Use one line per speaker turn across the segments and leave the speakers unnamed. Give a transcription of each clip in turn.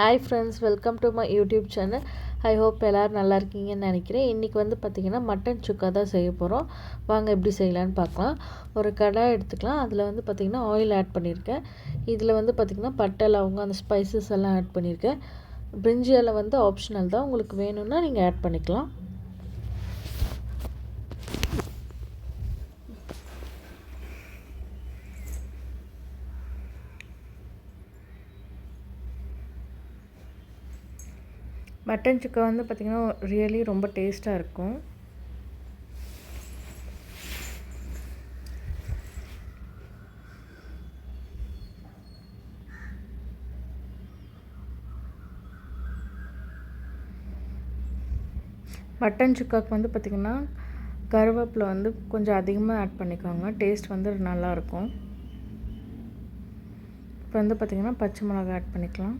Hi friends, welcome to my YouTube channel. I hope எல்லோரும் நல்லா இருக்கீங்கன்னு நினைக்கிறேன். இன்றைக்கி வந்து பார்த்திங்கன்னா மட்டன் சுக்கா தான் செய்ய போகிறோம். வாங்க எப்படி செய்யலான்னு பார்க்கலாம். ஒரு கடாய் எடுத்துக்கலாம். அதில் வந்து பார்த்திங்கன்னா ஆயில் ஆட் பண்ணியிருக்கேன். இதில் வந்து பார்த்திங்கன்னா பட்டை, லவங்கம், அந்த ஸ்பைசஸ் எல்லாம் ஆட் பண்ணியிருக்கேன். பிரிஞ்சி இலை வந்து ஆப்ஷனல் தான், உங்களுக்கு வேணும்னா நீங்கள் ஆட் பண்ணிக்கலாம். மட்டன் சுக்கா வந்து பார்த்திங்கன்னா ரியலி ரொம்ப டேஸ்ட்டாக இருக்கும். மட்டன் சுக்காவுக்கு வந்து பார்த்திங்கன்னா கருவேப்பிலை வந்து கொஞ்சம் அதிகமாக ஆட் பண்ணிக்கோங்க. டேஸ்ட் வந்து நல்லாயிருக்கும். இப்போ வந்து பார்த்திங்கன்னா பச்சை மிளகாய் ஆட் பண்ணிக்கலாம்.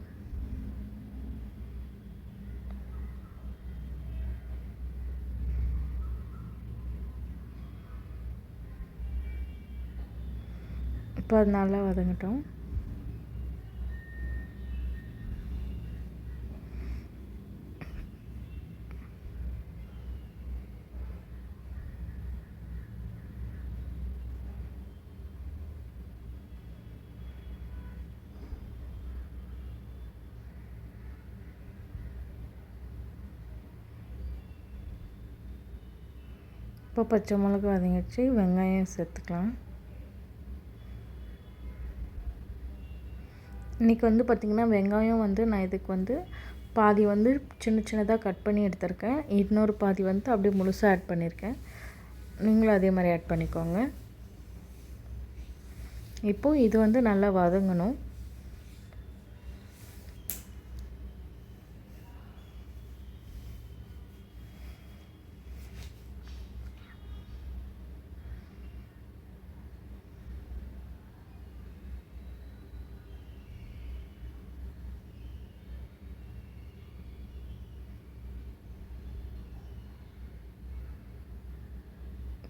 இப்போ அது நல்லா வதங்கட்டும். இப்போ பச்சை மிளகா வதங்கிடுச்சு. வெங்காயம் சேர்த்துக்கலாம். இன்றைக்கி வந்து பார்த்திங்கன்னா வெங்காயம் வந்து நான் இதுக்கு வந்து பாதி வந்து சின்ன சின்னதாக கட் பண்ணி எடுத்திருக்கேன். இன்னொரு பாதி வந்து அப்படியே முழுசாக ஆட் பண்ணியிருக்கேன். நீங்களும் அதே மாதிரி ஆட் பண்ணிக்கோங்க. இப்போது இது வந்து நல்லா வதங்கணும்.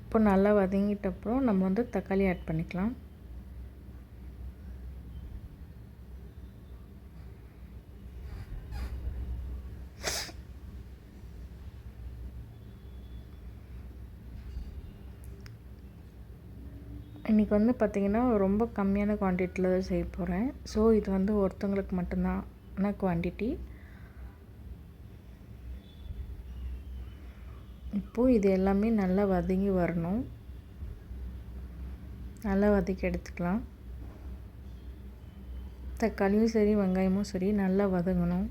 இப்போ நல்லா வதங்கிட்ட அப்புறம் நம்ம வந்து தக்காளி ஆட் பண்ணிக்கலாம். இன்றைக்கி வந்து பார்த்திங்கன்னா ரொம்ப கம்மியான குவான்டிட்டியில் தான் செய்ய போகிறேன். ஸோ இது வந்து ஒருத்தவங்களுக்கு மட்டும்தான் குவான்டிட்டி. இப்போது இது எல்லாமே நல்லா வதங்கி வரணும். நல்லா வதக்கி எடுத்துக்கலாம். தக்காளியும் சரி வெங்காயமும் சரி நல்லா வதங்கணும்.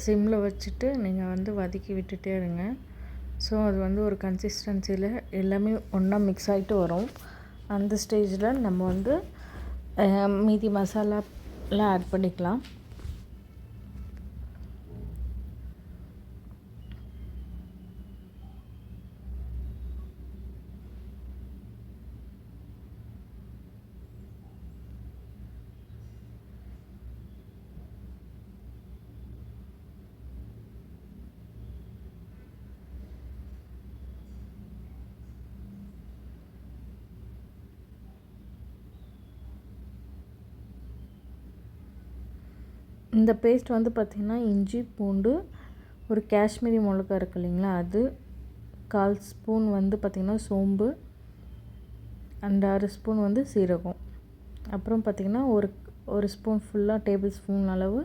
சிம்மில் வச்சுட்டு நீங்கள் வந்து வதக்கி விட்டுட்டே இருங்க. ஸோ அது வந்து ஒரு கன்சிஸ்டன்சியில் எல்லாமே ஒன்றா மிக்ஸ் ஆகிட்டு வரும். அந்த ஸ்டேஜில் நம்ம வந்து மீதி மசாலாலாம் ஆட் பண்ணிக்கலாம். இந்த பேஸ்ட் வந்து பார்த்திங்கன்னா இஞ்சி, பூண்டு, ஒரு காஷ்மீரி மிளகா இருக்குது இல்லைங்களா, அது 1/4 ஸ்பூன் வந்து பார்த்திங்கன்னா சோம்பு, அண்ட் 6 ஸ்பூன் வந்து சீரகம், அப்புறம் பார்த்திங்கன்னா ஒரு ஸ்பூன் ஃபுல்லாக டேபிள் ஸ்பூன் அளவு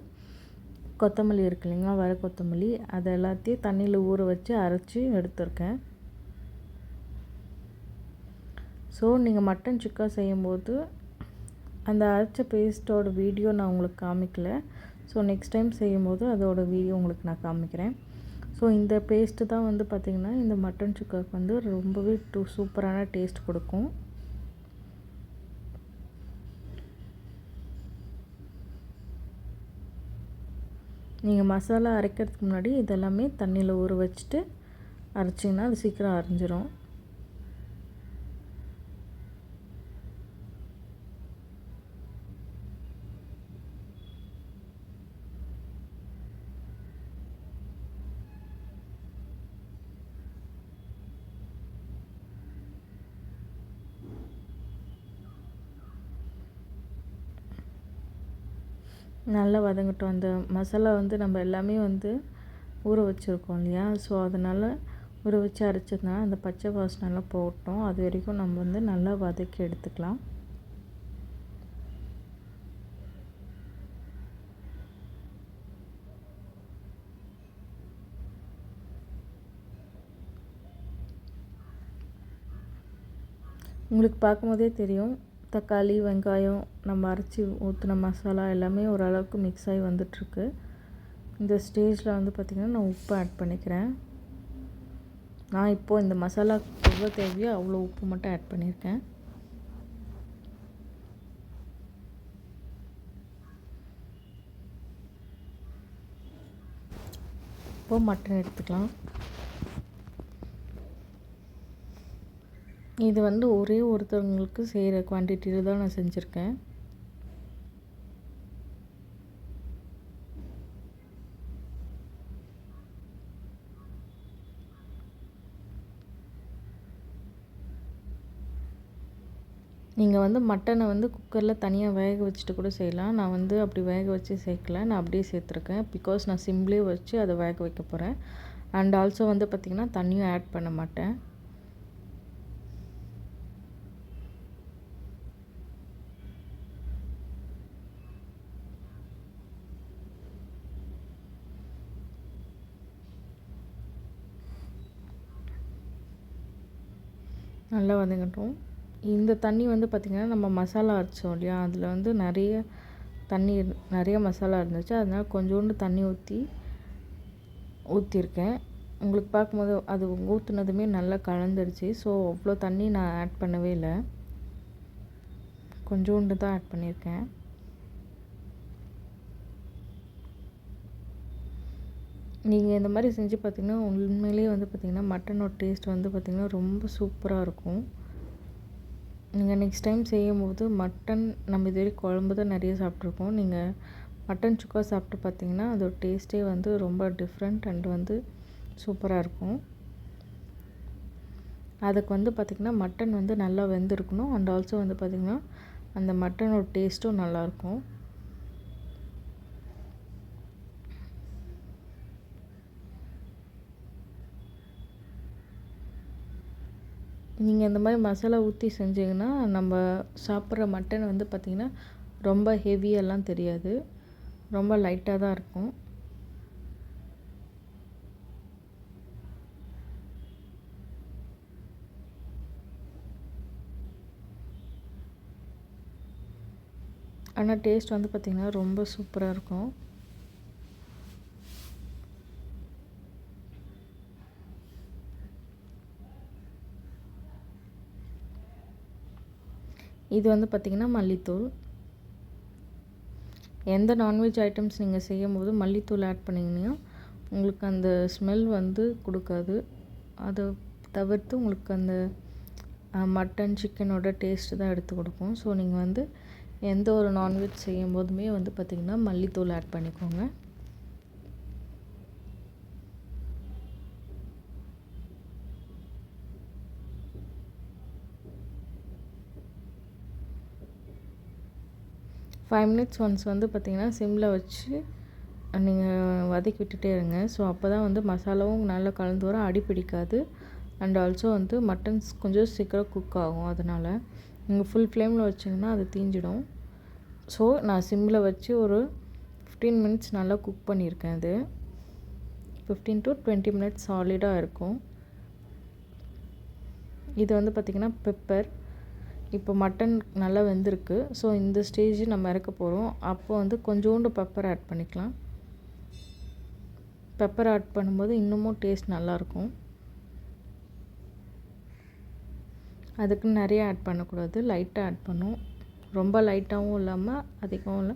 கொத்தமல்லி இருக்குது இல்லைங்களா, வர கொத்தமல்லி, அதை எல்லாத்தையும் தண்ணியில் ஊற வச்சு அரைச்சி எடுத்துருக்கேன். ஸோ நீங்கள் மட்டன் சுக்கா செய்யும்போது அந்த அரைச்ச பேஸ்ட்டோட வீடியோ நான் உங்களுக்கு காமிக்கல. ஸோ நெக்ஸ்ட் டைம் செய்யும்போது அதோட வீடியோ உங்களுக்கு நான் காமிக்கிறேன். ஸோ இந்த பேஸ்ட்டு தான் வந்து பார்த்திங்கன்னா இந்த மட்டன் சுக்காவுக்கு வந்து ரொம்பவே சூப்பரான டேஸ்ட் கொடுக்கும். நீங்கள் மசாலா அரைக்கிறதுக்கு முன்னாடி இதெல்லாமே தண்ணியில் ஊற வச்சுட்டு அரைச்சிங்கன்னா அது சீக்கிரம் அரைஞ்சிரும். நல்லா வதங்கட்டும். அந்த மசாலா வந்து நம்ம எல்லாமே வந்து ஊற வச்சுருக்கோம் இல்லையா, ஸோ அதனால் ஊற வச்சு அரைச்சதுனால அந்த பச்சை வாசனைலாம் போகட்டும். அது வரைக்கும் நம்ம வந்து நல்லா வதக்கி எடுத்துக்கலாம். உங்களுக்கு பார்க்கும்போதே தெரியும், தக்காளி, வெங்காயம், நம்ம அரைச்சி ஊற்றின மசாலா எல்லாமே ஓரளவுக்கு மிக்ஸ் ஆகி வந்துட்டுருக்கு. இந்த ஸ்டேஜில் வந்து பார்த்திங்கன்னா நான் உப்பு ஆட் பண்ணிக்கிறேன். நான் இப்போது இந்த மசாலா எவ்வளோ தேவையோ அவ்வளோ உப்பு மட்டும் ஆட் பண்ணியிருக்கேன். இப்போது மட்டன் எடுத்துக்கலாம். இது வந்து ஒரே ஒருத்தவங்களுக்கு செய்கிற குவான்டிட்டியில் தான் நான் செஞ்சுருக்கேன். நீங்கள் வந்து மட்டனை வந்து குக்கரில் தனியாக வேக வச்சுட்டு கூட செய்யலாம். நான் வந்து அப்படி வேக வச்சு சேர்க்கல, நான் அப்படியே சேர்த்துருக்கேன். பிகாஸ் நான் சிம்லேயே வச்சு அதை வேக வைக்க போகிறேன். அண்ட் ஆல்சோ வந்து பார்த்திங்கன்னா தண்ணியும் ஆட் பண்ண மாட்டேன். நல்லா வதங்கட்டும். இந்த தண்ணி வந்து பார்த்திங்கன்னா நம்ம மசாலா அரைச்சோம் இல்லையா, அதில் வந்து நிறைய மசாலா இருந்துச்சு. அதனால் கொஞ்சோண்டு தண்ணி ஊற்றிருக்கேன். உங்களுக்கு பார்க்கும்போது அது ஊற்றுனதுமே நல்லா கலந்துருச்சு. ஸோ அவ்வளோ தண்ணி நான் ஆட் பண்ணவே இல்லை, கொஞ்சோண்டு தான் ஆட் பண்ணியிருக்கேன். நீங்கள் இந்த மாதிரி செஞ்சு பார்த்திங்கன்னா உண்மையிலேயே வந்து பார்த்திங்கன்னா மட்டனோட டேஸ்ட் வந்து பார்த்திங்கன்னா ரொம்ப சூப்பராக இருக்கும். நீங்கள் நெக்ஸ்ட் டைம் செய்யும்போது மட்டன் நம்ம இதுவரை குழம்பு தான் நிறைய சாப்பிட்ருக்கோம். நீங்கள் மட்டன் சுக்கா சாப்பிட்டு பார்த்திங்கன்னா அதோட டேஸ்ட்டே வந்து ரொம்ப டிஃப்ரெண்ட் அண்ட் வந்து சூப்பராக இருக்கும். அதுக்கு வந்து பார்த்திங்கன்னா மட்டன் வந்து நல்லா வெந்திருக்கணும். அண்ட் ஆல்சோ வந்து பார்த்திங்கன்னா அந்த மட்டனோட டேஸ்ட்டும் நல்லாயிருக்கும். நீங்கள் இந்த மாதிரி மசாலா ஊற்றி செஞ்சிங்கன்னா நம்ம சாப்பிட்ற மட்டன் வந்து பார்த்திங்கன்னா ரொம்ப ஹெவியெல்லாம் தெரியாது, ரொம்ப லைட்டாக தான் இருக்கும். ஆனால் டேஸ்ட் வந்து பார்த்திங்கன்னா ரொம்ப சூப்பராக இருக்கும். இது வந்து பார்த்திங்கன்னா மல்லித்தூள். எந்த நான்வெஜ் ஐட்டம்ஸ் நீங்கள் செய்யும்போது மல்லித்தூள் ஆட் பண்ணிங்கன்னா உங்களுக்கு அந்த ஸ்மெல் வந்து கொடுக்காது. அதை தவிர்த்து உங்களுக்கு அந்த மட்டன் சிக்கனோட டேஸ்ட்டு தான் எடுத்து கொடுக்கும். ஸோ நீங்கள் வந்து எந்த ஒரு நான்வெஜ் செய்யும் போதுமே வந்து பார்த்திங்கன்னா மல்லித்தூள் ஆட் பண்ணிக்கோங்க. ஃபைவ் மினிட்ஸ் ஒன்ஸ் வந்து பார்த்திங்கன்னா சிம்மில் வச்சு நீங்கள் வதக்கி விட்டுட்டே இருங்க. ஸோ அப்போ தான் வந்து மசாலாவும் நல்லா கலந்து வரும், அடி பிடிக்காது. அண்ட் ஆல்சோ வந்து மட்டன்ஸ் கொஞ்சம் சீக்கிரம் குக் ஆகும். அதனால் நீங்கள் ஃபுல் ஃப்ளேமில் வச்சிங்கன்னா அது தீஞ்சிடும். ஸோ நான் சிம்மில் வச்சு ஒரு 15 மினிட்ஸ் நல்லா குக் பண்ணியிருக்கேன். அது 15 to 20 மினிட்ஸ் சாலிடாக இருக்கும். இது வந்து பார்த்திங்கன்னா பெப்பர். இப்போ மட்டன் நல்லா வெந்திருக்கு. ஸோ இந்த ஸ்டேஜ் நம்ம இறக்க போகிறோம். அப்போ வந்து கொஞ்சோண்டு பெப்பர் ஆட் பண்ணிக்கலாம். பெப்பர் ஆட் பண்ணும்போது இன்னமும் டேஸ்ட் நல்லாயிருக்கும். அதுக்கு நிறைய ஆட் பண்ணக்கூடாது, லைட்டாக ஆட் பண்ணும். ரொம்ப லைட்டாகவும் இல்லாமல் அதிகமும் இல்லை,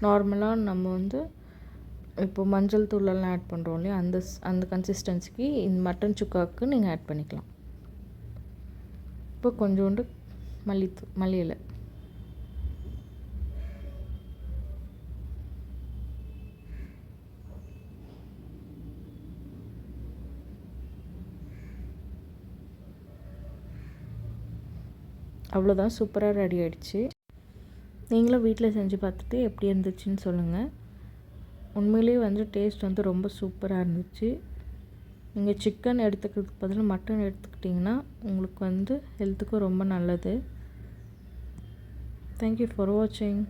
நார்மலாக நம்ம வந்து இப்போ மஞ்சள் தூளெல்லாம் ஆட் பண்ணுறோம் இல்லையா, அந்த கன்சிஸ்டன்சிக்கு இந்த மட்டன் சுக்காவுக்கு நீங்கள் ஆட் பண்ணிக்கலாம். இப்போ கொஞ்சோண்டு மல்லி இலை. அவ்வளோதான், சூப்பராக ரெடி ஆகிடுச்சு. நீங்களும் வீட்டில் செஞ்சு பார்த்துட்டு எப்படி இருந்துச்சுன்னு சொல்லுங்கள். உண்மையிலேயே வந்து டேஸ்ட் வந்து ரொம்ப சூப்பராக இருந்துச்சு. நீங்கள் சிக்கன் எடுத்துக்கிறதுக்கு பதிலாக மட்டன் எடுத்துக்கிட்டிங்கன்னா உங்களுக்கு வந்து ஹெல்த்துக்கும் ரொம்ப நல்லது. தேங்க்யூ ஃபார் வாட்சிங்.